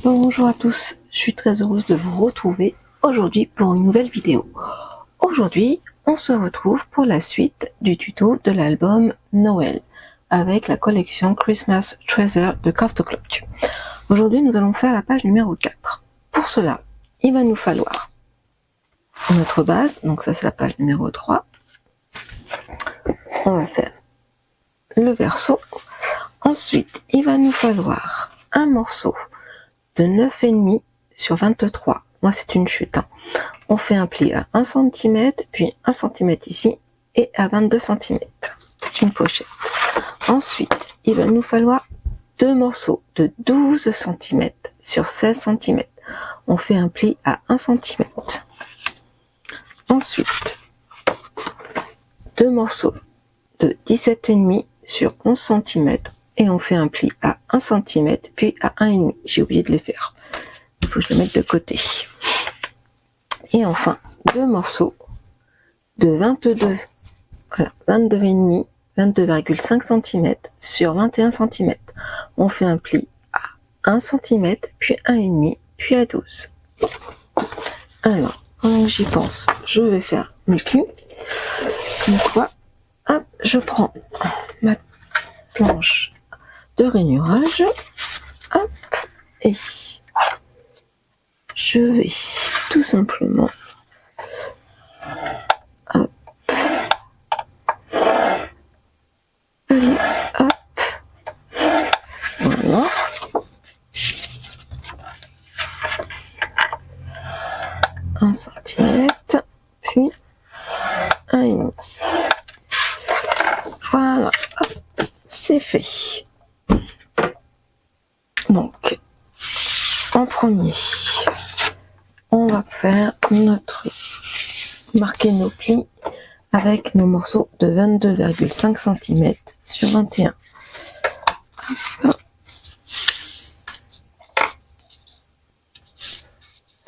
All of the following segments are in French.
Bonjour à tous, je suis très heureuse de vous retrouver aujourd'hui pour une nouvelle vidéo. Aujourd'hui, on se retrouve pour la suite du tuto de l'album Noël avec la collection Christmas Treasure de Craft O'Clock. Aujourd'hui, nous allons faire la page numéro 4. Pour cela, il va nous falloir notre base, donc ça c'est la page numéro 3. On va faire le verso. Ensuite, il va nous falloir un morceau de 9,5 sur 23. Moi, c'est une chute. On fait un pli à 1 cm, puis 1 cm ici, et à 22 cm. C'est une pochette. Ensuite, il va nous falloir deux morceaux de 12 cm sur 16 cm. On fait un pli à 1 cm. Ensuite, deux morceaux de 17,5 sur 11 cm. Et on fait un pli à 1 cm, puis à 1,5. J'ai oublié de les faire. Il faut que je les mette de côté. Et enfin, deux morceaux de 22,5, 22,5 cm sur 21 cm. On fait un pli à 1 cm, puis 1,5, puis à 12. Alors, pendant que j'y pense, je vais faire mes plis. Une fois, hop, je prends ma planche de rainurage, hop, et je vais tout simplement hop, allez, hop, voilà, 1 cm, puis 1,5. Voilà, hop, c'est fait. Donc, en premier, on va faire marquer nos plis avec nos morceaux de 22,5 cm sur 21.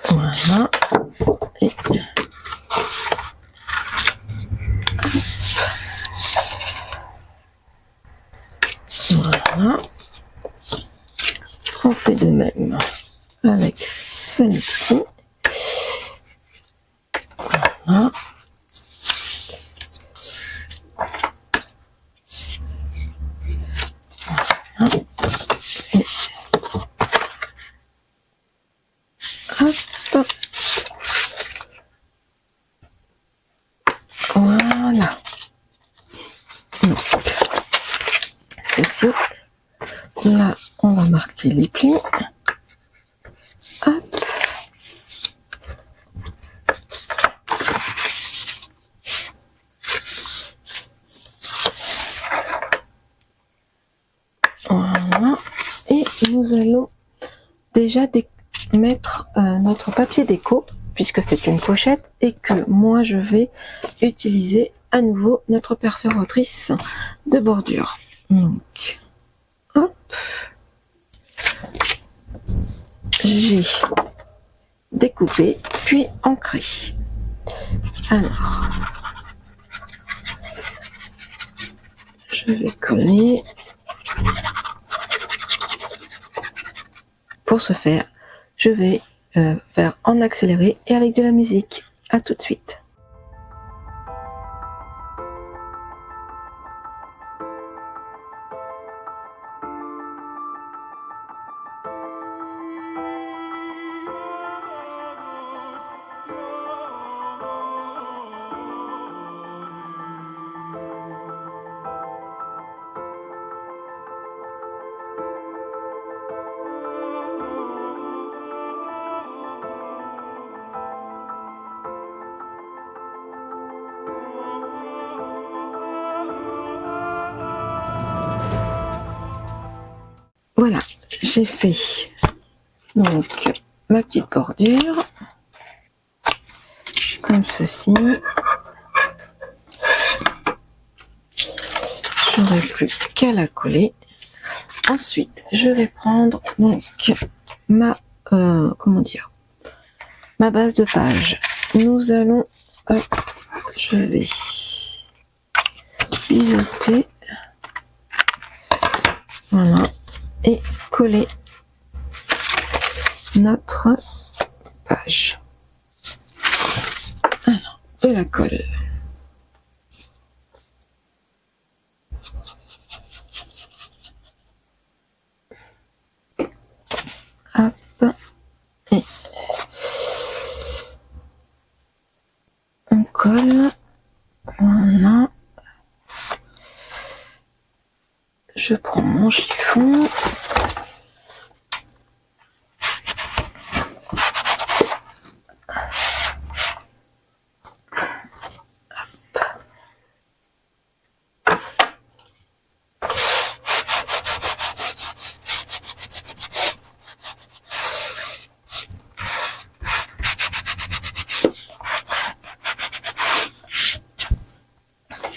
Voilà. Et voilà. On fait de même avec celui-ci. Voilà. Voilà. Et hop. Voilà. Donc, ceci, là, on va marquer les plis. Hop. Voilà. Et nous allons déjà mettre notre papier déco, puisque c'est une pochette, et que moi je vais utiliser à nouveau notre perforatrice de bordure. Donc, hop. J'ai découpé, puis ancré. Alors, je vais coller. Pour ce faire, je vais faire en accéléré et avec de la musique. À tout de suite. Voilà, j'ai fait donc ma petite bordure comme ceci. J'aurai plus qu'à la coller. Ensuite, je vais prendre donc ma ma base de page. Nous allons, je vais biseauter, voilà, et coller notre page. Alors, de la colle. Hop. Et on colle. Voilà. Je prends mon chiffon.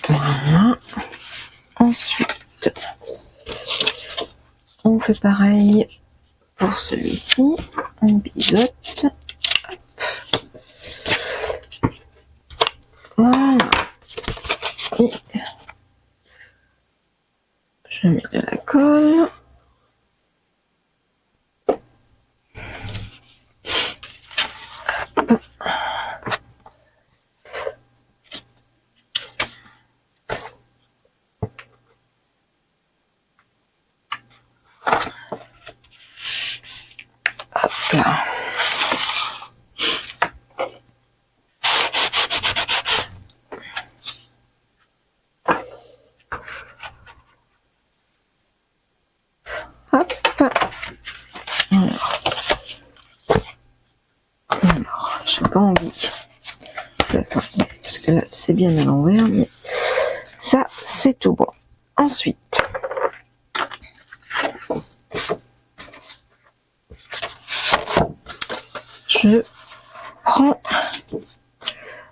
Voilà. Ensuite, on fait pareil pour celui-ci. On biseaute. Voilà. Et je mets de la colle. Hop là. Hop. Alors, j'ai pas envie que ça soit, parce que là c'est bien à l'envers, mais ça c'est tout bon. Ensuite, je prends,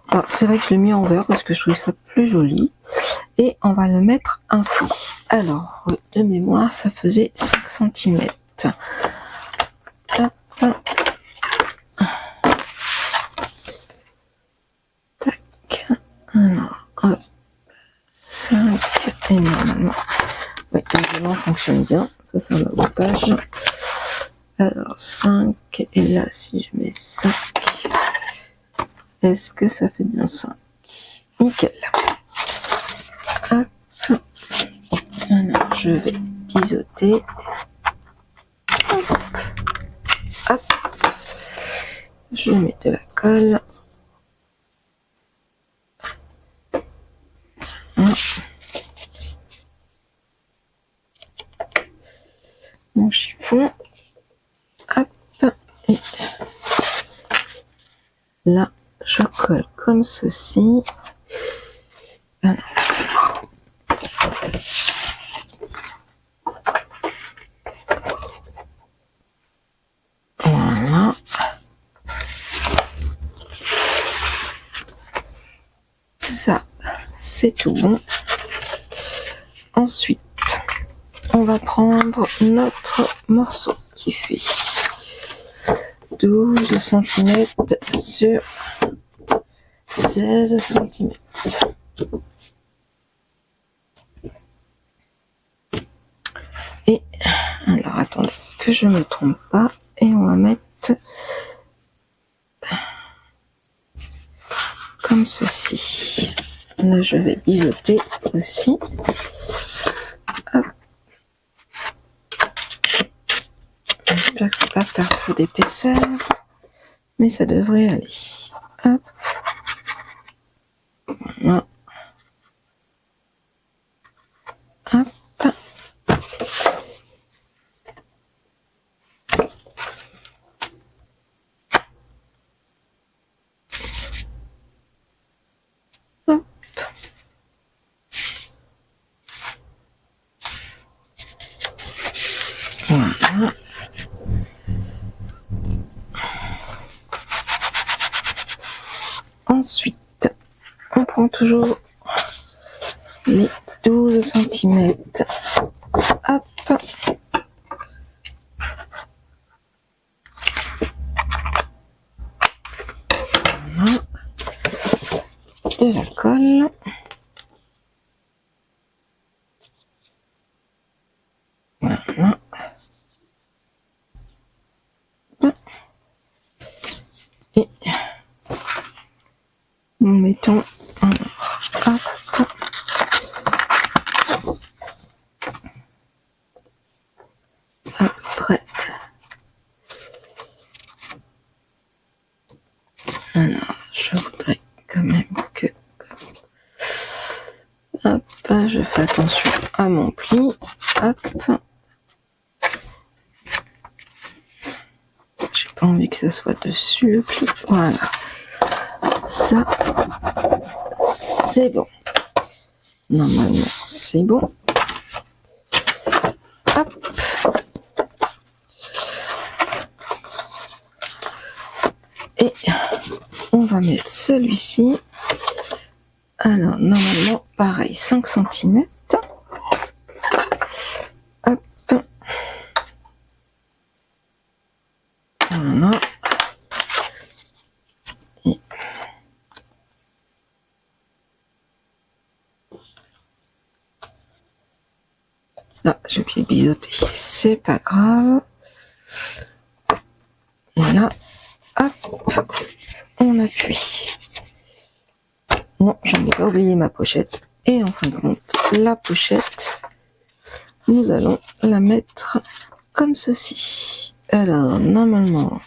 alors c'est vrai que je l'ai mis en vert parce que je trouve ça plus joli, et on va le mettre ainsi. Alors, de mémoire, ça faisait 5 cm. Hop. Tac. Alors, hop. 5, et normalement, oui, l'élément fonctionne bien, ça c'est un avantage. Alors 5, et là si je mets 5, est-ce que ça fait bien 5? Nickel. Hop. Alors je vais biseauter. Hop. Je mets de la colle. Mon chiffon. Hop. Et là, je colle comme ceci. Alors. Voilà. Ça, c'est tout bon. Ensuite, on va prendre notre morceau qui fait 12 cm sur 16 cm. Et alors attendez que je me trompe pas, et on va mettre comme ceci. Là je vais biseauter aussi. Hop. J'espère que je ne vais pas faire trop d'épaisseur, mais ça devrait aller. Hop. Voilà. Hop. Hop. Voilà. Ensuite, on prend toujours les 12 cm. Hop. Voilà. De la colle. Voilà. nous mettons hop. Après, alors je voudrais quand même que hop, je fais attention à mon pli, hop, j'ai pas envie que ça soit dessus le pli, voilà, ça c'est bon, normalement c'est bon, hop, et on va mettre celui-ci, alors normalement pareil 5 cm, hop, voilà, et là j'ai oublié de biseauter, c'est pas grave, et là hop, on appuie. Non, j'en ai pas oublié ma pochette. Et en fin de compte, la pochette, nous allons la mettre comme ceci. Alors, normalement,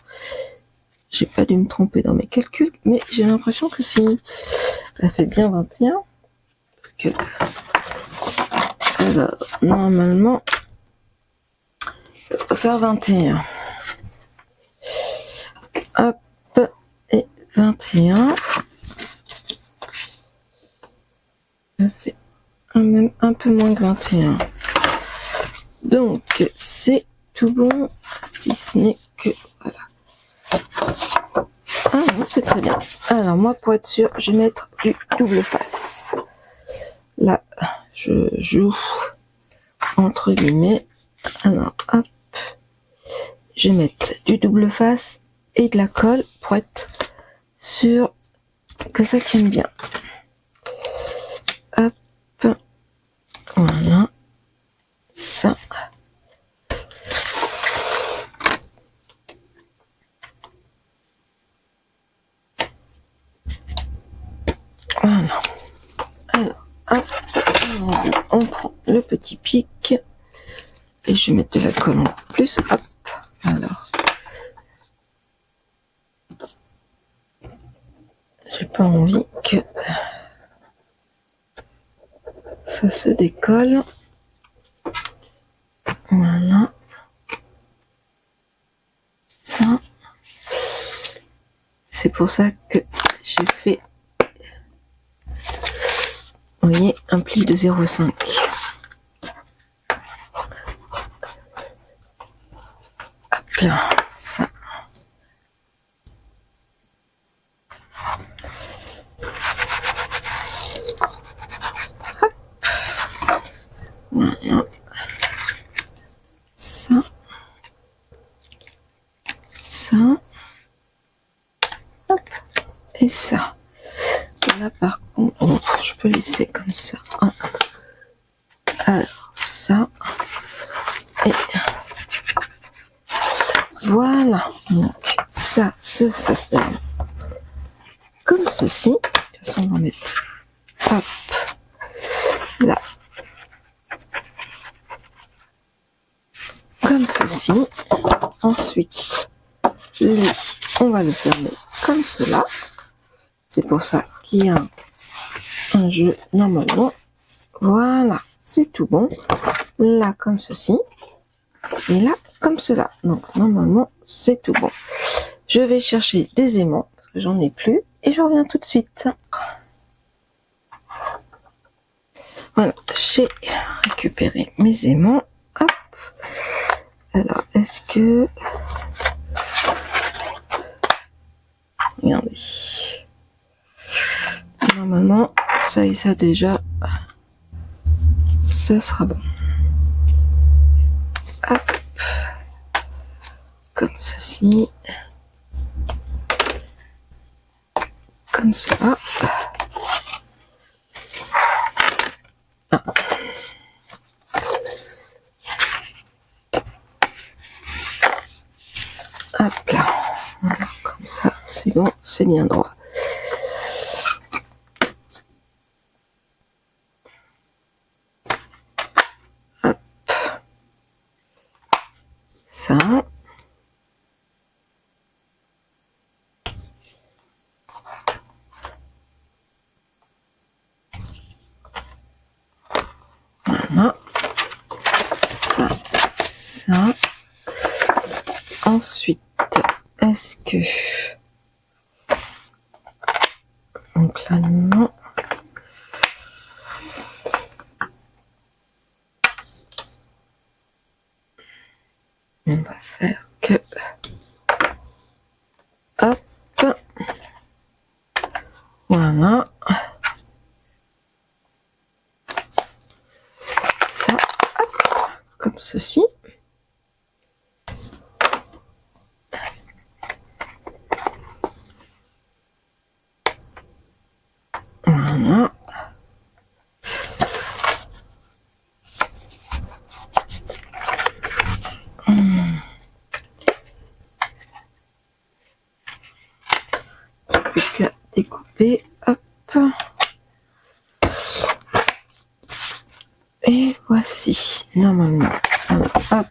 j'ai pas dû me tromper dans mes calculs, mais j'ai l'impression que si, elle fait bien 21. Parce que, alors, normalement, elle va faire 21. Hop, et 21. Ça fait même un peu moins que 21. Donc, c'est tout bon, si ce n'est que, voilà. Ah non, c'est très bien. Alors, moi, pour être sûr, je vais mettre du double face. Là, je joue, entre guillemets. Alors, hop. Je vais mettre du double face et de la colle pour être sûr que ça tienne bien. Hop. Voilà. Ça. Voilà. Alors, hop. Allons-y. On prend le petit pic. Et je vais mettre de la colle en plus. Hop. Alors. J'ai pas envie que ça se décolle. Voilà. Ça. C'est pour ça que j'ai fait, vous voyez, un pli de 0,5. Hop là, ça. Hop. Voilà. Ça. Ça. Hop. Et ça. Et là, par contre, je peux laisser comme ça. Alors, ça. Et voilà. Donc, ça se ferme comme ceci. De toute façon, on va mettre, hop, là, comme ceci. Ensuite, lui, on va le fermer comme cela. C'est pour ça qu'il y a un jeu normalement. Voilà, c'est tout bon. Là, comme ceci. Et là, comme cela. Donc, normalement, c'est tout bon. Je vais chercher des aimants, parce que j'en ai plus. Et je reviens tout de suite. Voilà, j'ai récupéré mes aimants. Hop. Alors, est-ce que... Regardez. Normalement, ça et ça déjà, ça sera bon. Hop. Comme ceci. Comme cela. Ah. Hop là. Voilà, comme ça, c'est bon, c'est bien droit. Ensuite, est-ce que... Donc là, non. On va faire que... Hop. Voilà. Ça, hop, comme ceci. Voilà. Plus qu'à découper, hop. Et voici, normalement, hop,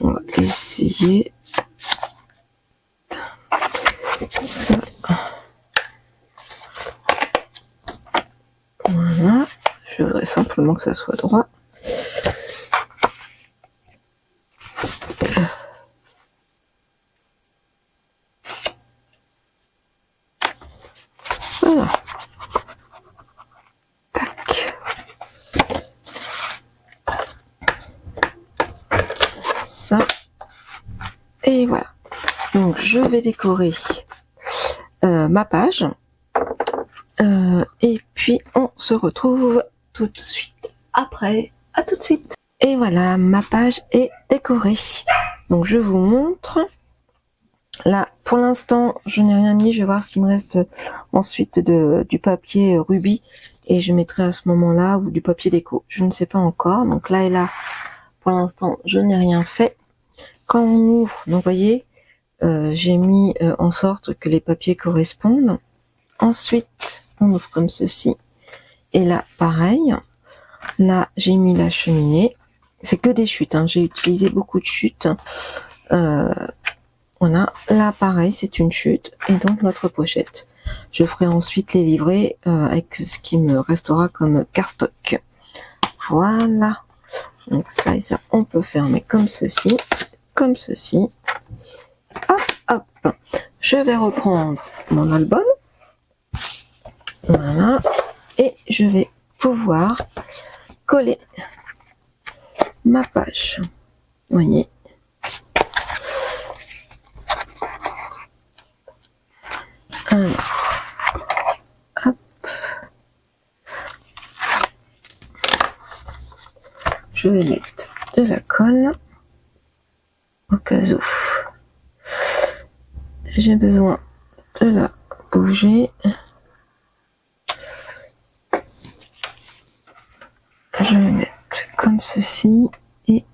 on va essayer ça. Voilà, je voudrais simplement que ça soit droit. Voilà. Tac. Ça. Et voilà. Donc je vais décorer ma page. Et puis on se retrouve tout de suite après. À tout de suite. Et voilà, ma page est décorée. Donc je vous montre. Là, pour l'instant, je n'ai rien mis. Je vais voir s'il me reste ensuite du papier rubis. Et je mettrai à ce moment-là, ou du papier déco. Je ne sais pas encore. Donc là et là, pour l'instant, je n'ai rien fait. Quand on ouvre, donc vous voyez, j'ai mis en sorte que les papiers correspondent. Ensuite, on ouvre comme ceci. Et là, pareil. Là, j'ai mis la cheminée. C'est que des chutes. Hein. J'ai utilisé beaucoup de chutes. Voilà. Là, pareil, c'est une chute. Et donc, notre pochette. Je ferai ensuite les livrets avec ce qui me restera comme cardstock. Voilà. Donc, ça et ça, on peut fermer comme ceci. Comme ceci. Hop, hop. Je vais reprendre mon album. Voilà. Et je vais pouvoir coller ma page. Vous voyez. Alors, hop. Je vais mettre de la colle au cas où j'ai besoin de la bouger. Je vais mettre comme ceci et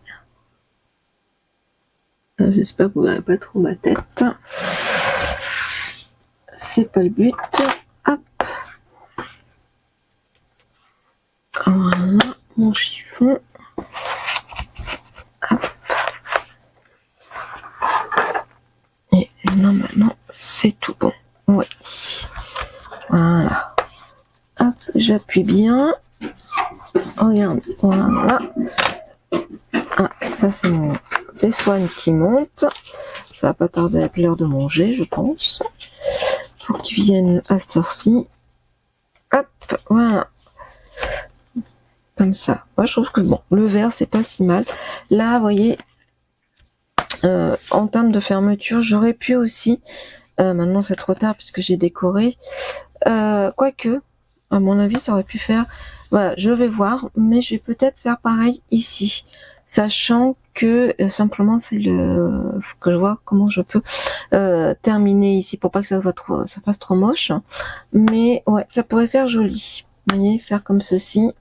j'espère que vous verrez pas trop ma tête. C'est pas le but. Hop. Voilà mon chiffon. Hop. Et normalement c'est tout bon. Oui. Voilà. Hop, j'appuie bien. Regarde, voilà. Ah, ça c'est mon Swan qui monte. Ça va pas tarder à être l'heure de manger, je pense. Pour qu'ils viennent à cette heure-ci. Hop, voilà. Comme ça. Moi, je trouve que bon, le vert c'est pas si mal. Là, vous voyez, en termes de fermeture, j'aurais pu aussi. Maintenant, c'est trop tard puisque j'ai décoré. Quoique, à mon avis, ça aurait pu faire. Voilà, je vais voir, mais je vais peut-être faire pareil ici, sachant que simplement c'est le, faut que je vois comment je peux terminer ici pour pas que ça soit trop, ça fasse trop moche. Mais ouais, ça pourrait faire joli. Vous voyez, faire comme ceci,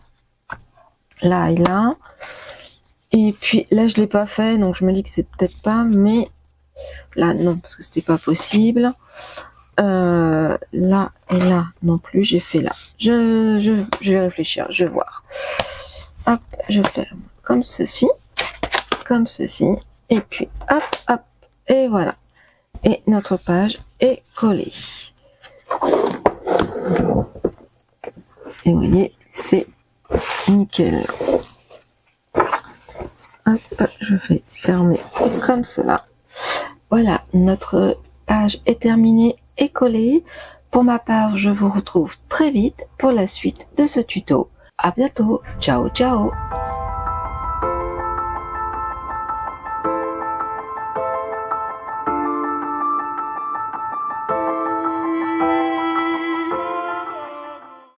là et là. Et puis là, je l'ai pas fait, donc je me dis que c'est peut-être pas, mais là non, parce que c'était pas possible. Là et là non plus, j'ai fait là. Je vais réfléchir, je vais voir. Hop, je ferme comme ceci, et puis hop, hop, et voilà. Et notre page est collée. Et vous voyez, c'est nickel. Hop, je vais fermer comme cela. Voilà, notre page est terminée et collée. Pour ma part, je vous retrouve très vite pour la suite de ce tuto. À bientôt. Ciao, ciao.